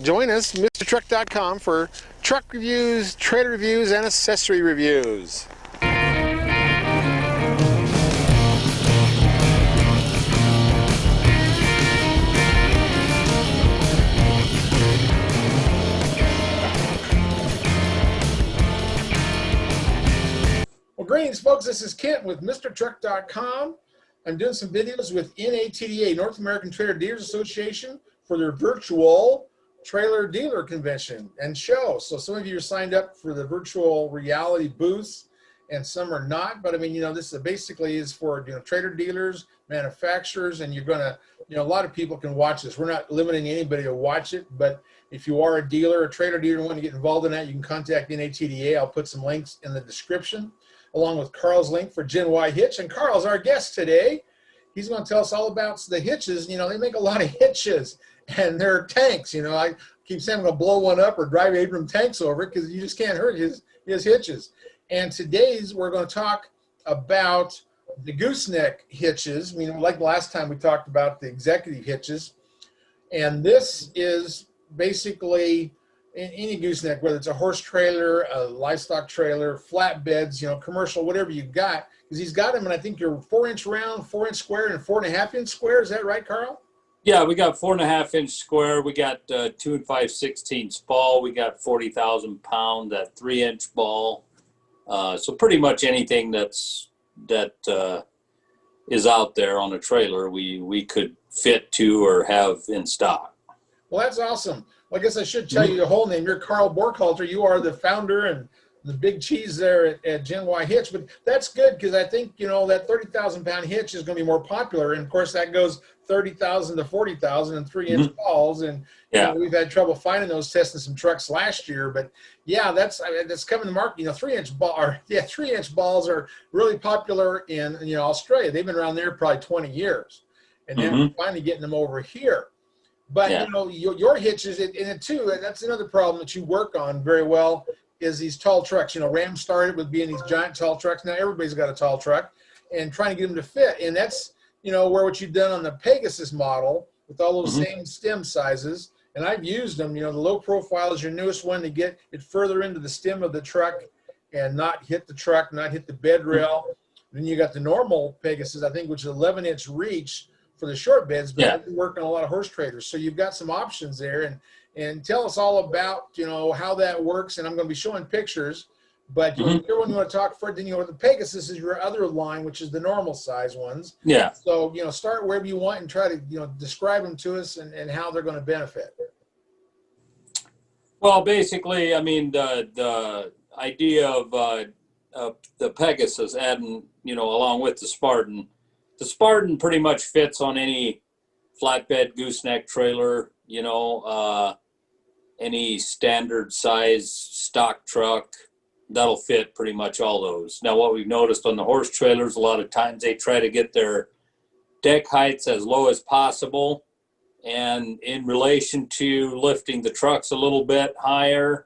Join us, MrTruck.com, for truck reviews, trailer reviews, and accessory reviews. Well, greetings, folks. This is Kent with MrTruck.com. I'm doing some videos with NATDA, North American Trailer Dealers Association, for their virtual trailer dealer convention and show. So some of you are signed up for the virtual reality booths and some are not, but I mean, this basically is for, trailer dealers, manufacturers, and you're gonna, a lot of people can watch this. We're not limiting anybody to watch it, but if you are a dealer, a trailer dealer, and want to get involved in that, you can contact NATDA. I'll put some links in the description, along with Carl's link for Geny Hitch. And Carl's our guest today. He's going to tell us all about the hitches. They make a lot of hitches, and they're tanks. I keep saying I'm going to blow one up or drive Abram tanks over it because you just can't hurt his hitches. And today's we're going to talk about the gooseneck hitches. Like last time we talked about the executive hitches, and this is basically any gooseneck, whether it's a horse trailer, a livestock trailer, flatbeds, commercial, whatever you got, because he's got them, and I think you're 4-inch round, 4-inch square, and 4.5-inch square. Is that right, Carl? Yeah, we got 4.5-inch square. We got 2 5/16 ball. We got 40,000 pound, that 3-inch ball. So pretty much anything that is out there on a trailer, we could fit to or have in stock. Well, that's awesome. Well, I guess I should tell you your whole name. You're Carl Borkhalter. You are the founder and the big cheese there at Geny Hitch. But that's good because I think, that 30,000 pound hitch is going to be more popular. And of course, that goes 30,000 to 40,000 and 3-inch balls. And yeah, we've had trouble finding those, testing some trucks last year. But yeah, that's coming to market. 3-inch balls are really popular in Australia. They've been around there probably 20 years, and now we're finally getting them over here. But your hitches, and too, and that's another problem that you work on very well, is these tall trucks. Ram started with being these giant tall trucks. Now everybody's got a tall truck, and trying to get them to fit. And that's where what you've done on the Pegasus model with all those same stem sizes. And I've used them. The low profile is your newest one to get it further into the stem of the truck and not hit the truck, not hit the bed rail. Then you got the normal Pegasus, I think, which is 11-inch reach for the short beds, but I've been working on a lot of horse trailers. So you've got some options there, and tell us all about, how that works. And I'm going to be showing pictures, but you're one you want to talk for, then, the Pegasus is your other line, which is the normal size ones. Yeah. So, start wherever you want and try to, describe them to us and how they're going to benefit. Well, basically, I mean, the idea of the Pegasus adding, along with the Spartan, the Spartan pretty much fits on any flatbed gooseneck trailer, any standard size stock truck, that'll fit pretty much all those. Now, what we've noticed on the horse trailers, a lot of times they try to get their deck heights as low as possible. And in relation to lifting the trucks a little bit higher,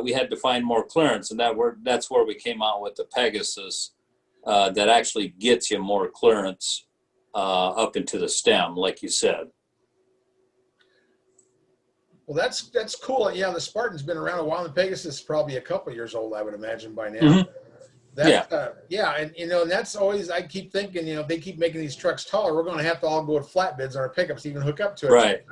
we had to find more clearance. And that's where we came out with the Pegasus. That actually gets you more clearance up into the stem, like you said. Well, that's cool. Yeah, the Spartan's been around a while. The Pegasus is probably a couple years old, I would imagine, by now. And that's always, I keep thinking, they keep making these trucks taller. We're going to have to all go with flatbeds on our pickups to even hook up to it. Right.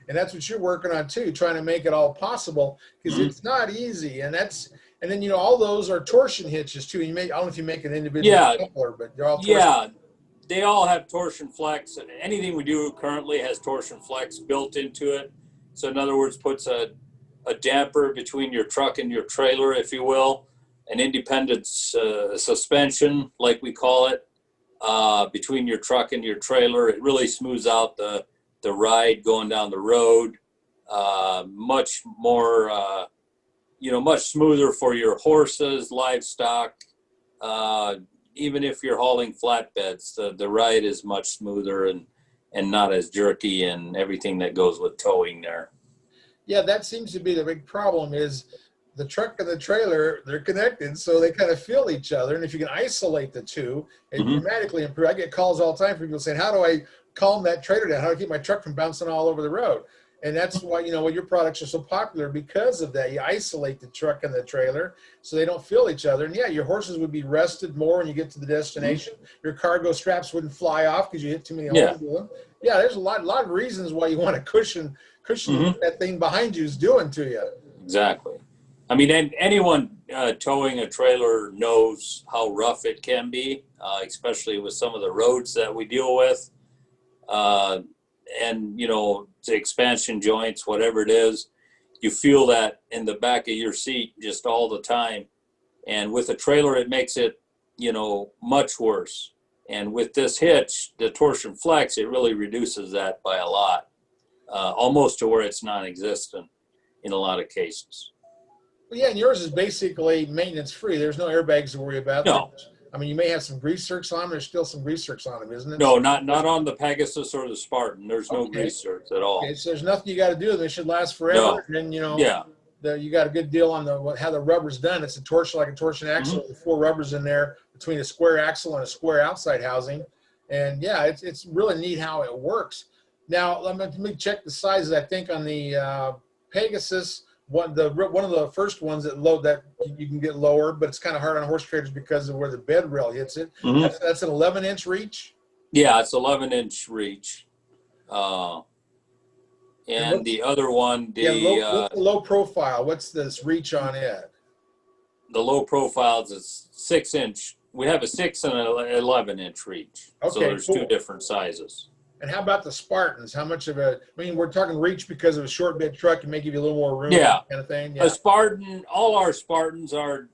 And that's what you're working on too, trying to make it all possible, because it's not easy. And then all those are torsion hitches too. I don't know if you make an individual coupler, but they're all torsion. Yeah, they all have torsion flex, and anything we do currently has torsion flex built into it. So in other words, puts a damper between your truck and your trailer, if you will, an independent suspension, like we call it, between your truck and your trailer. It really smooths out the ride going down the road, much more much smoother for your horses, livestock. Even if you're hauling flatbeds, the ride is much smoother and not as jerky, and everything that goes with towing there. Yeah, that seems to be the big problem, is the truck and the trailer, they're connected, so they kind of feel each other. And if you can isolate the two, it dramatically improves. I get calls all the time from people saying, how do I calm that trailer down? How do I keep my truck from bouncing all over the road? And that's why, you know, your products are so popular because of that. You isolate the truck and the trailer so they don't feel each other. And yeah, your horses would be rested more when you get to the destination. Your cargo straps wouldn't fly off because you hit too many holes with them. Yeah, there's a lot of reasons why you want to cushion what that thing behind you is doing to you. Exactly. I mean, anyone towing a trailer knows how rough it can be, especially with some of the roads that we deal with. And, you know, the expansion joints, whatever it is, you feel that in the back of your seat just all the time. And with a trailer, it makes it, you know, much worse. And with this hitch, the Torsion Flex, it really reduces that by a lot, almost to where it's non-existent in a lot of cases. Well, yeah, and yours is basically maintenance free. There's no airbags to worry about. No. I mean, you may have some grease zerks on them. There's still some grease zerks on them, isn't it? No, not on the Pegasus or the Spartan. There's no grease zerks at all. Okay, so there's nothing you got to do. They should last forever. No. And then, you know, Yeah. You got a good deal on how the rubber's done. It's a torsion, like a torsion axle with 4 rubbers in there between a square axle and a square outside housing. And yeah, it's really neat how it works. Now, let me check the sizes. I think on the Pegasus, one of the first ones that you can get lower, but it's kind of hard on horse traders because of where the bed rail hits it. That's an 11-inch reach. Yeah, it's 11-inch reach. And the other one, the low profile. What's this reach on it? The low profile is 6-inch. We have a 6 and an 11-inch reach. Okay, so there's 2 different sizes. And how about the Spartans? How much of I mean, we're talking reach because of a short bed truck. It may give you a little more room. Yeah. Kind of thing. Yeah. A Spartan, all our Spartans have a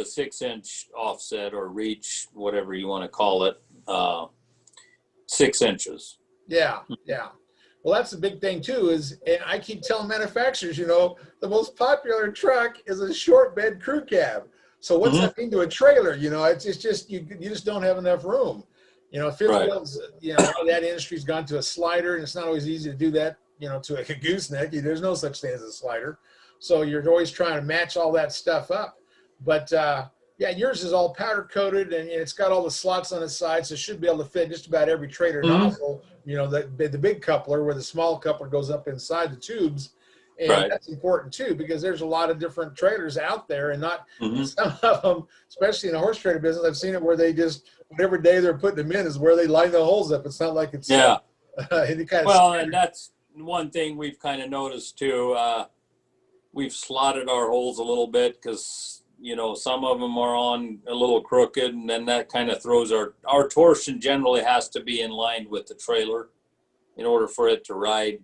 6-inch offset or reach, whatever you want to call it, 6 inches. Yeah, yeah. Well, that's the big thing too. And I keep telling manufacturers, you know, the most popular truck is a short bed crew cab. So what's that mean to a trailer? You know, it's just you just don't have enough room. You know, fifth wheels, you know, that industry's gone to a slider, and it's not always easy to do that, you know, to a gooseneck. There's no such thing as a slider. So you're always trying to match all that stuff up. But, yeah, yours is all powder coated, and it's got all the slots on the side, so it should be able to fit just about every trailer nozzle. You know, the big coupler where the small coupler goes up inside the tubes. And that's important too, because there's a lot of different trailers out there, and not some of them, especially in the horse trailer business, I've seen it where they just, whatever day they're putting them in is where they line the holes up. It's not like it's any kind of and that's one thing we've kind of noticed too. We've slotted our holes a little bit because, you know, some of them are on a little crooked, and then that kind of throws our torsion generally has to be in line with the trailer in order for it to ride,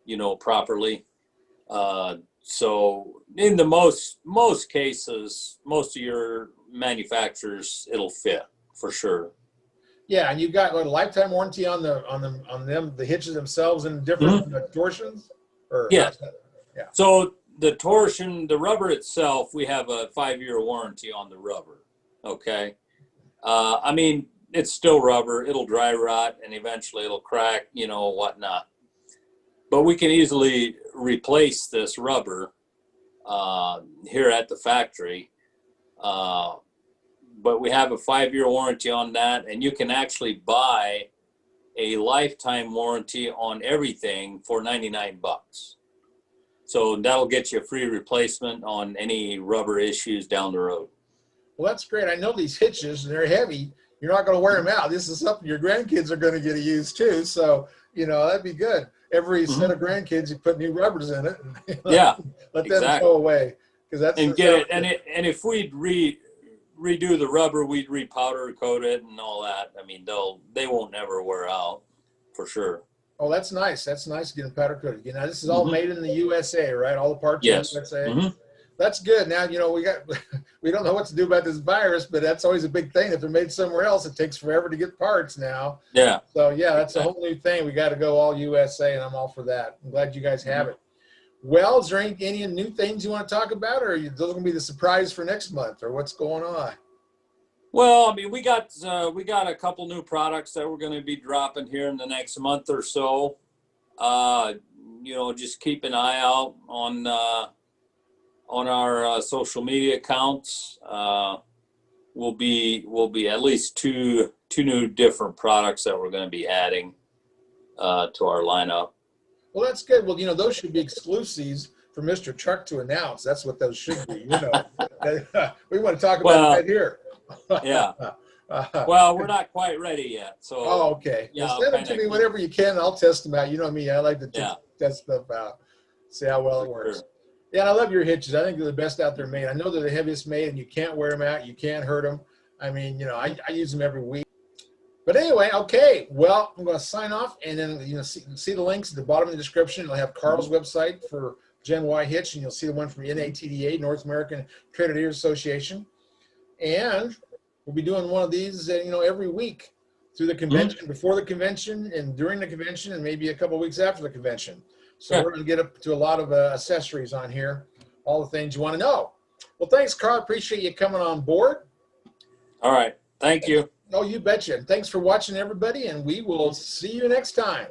you know, properly. So in the most cases, most of your manufacturers, it'll fit for sure. Yeah, and you've got a lifetime warranty on the hitches themselves and different torsions. Yeah. So the torsion, the rubber itself, we have a 5-year warranty on the rubber. Okay. I mean, it's still rubber. It'll dry rot and eventually it'll crack, you know, whatnot. But we can easily replace this rubber here at the factory. But we have a 5-year warranty on that, and you can actually buy a lifetime warranty on everything for $99. So that'll get you a free replacement on any rubber issues down the road. Well, that's great. I know these hitches, and they're heavy. You're not going to wear them out. This is something your grandkids are going to get to use too. So, you know, that'd be good. Every set of grandkids, you put new rubbers in it. And, let them go away, because that's and if we'd redo the rubber, we'd repowder coat it and all that. I mean, they won't never wear out for sure. Oh, that's nice. That's nice getting powder coated. You know, this is all made in the USA, right? All the parts in the USA. That's good. Now, you know, we don't know what to do about this virus, but that's always a big thing. If they're made somewhere else, it takes forever to get parts now. Yeah. So yeah, that's a whole new thing. We got to go all USA, and I'm all for that. I'm glad you guys have it. Well, is there any new things you want to talk about, or are those going to be the surprise for next month, or what's going on? Well, I mean, we got a couple new products that we're going to be dropping here in the next month or so. You know, just keep an eye out on our social media accounts. Will be at least two new different products that we're going to be adding to our lineup. Well, that's good. Well, those should be exclusives for Mr. Truck to announce. That's what those should be. We want to talk about that here. Yeah. Well, we're not quite ready yet. So. Oh, okay. Yeah, Well, send them to me whenever you can. I'll test them out. You know me. I like to test stuff out, see how well it works. Sure. Yeah, and I love your hitches. I think they're the best out there made. I know they're the heaviest made, and you can't wear them out. You can't hurt them. I mean, I use them every week. But anyway, okay. Well, I'm going to sign off, and then see the links at the bottom of the description. It'll have Carl's website for Geny Hitch, and you'll see the one from NATDA, North American Trailer Dealers Association. And we'll be doing one of these, every week through the convention, before the convention, and during the convention, and maybe a couple of weeks after the convention. So we're going to get up to a lot of accessories on here, all the things you want to know. Well, thanks, Carl. Appreciate you coming on board. All right. Thank you. Oh, you betcha. And thanks for watching, everybody, and we will see you next time.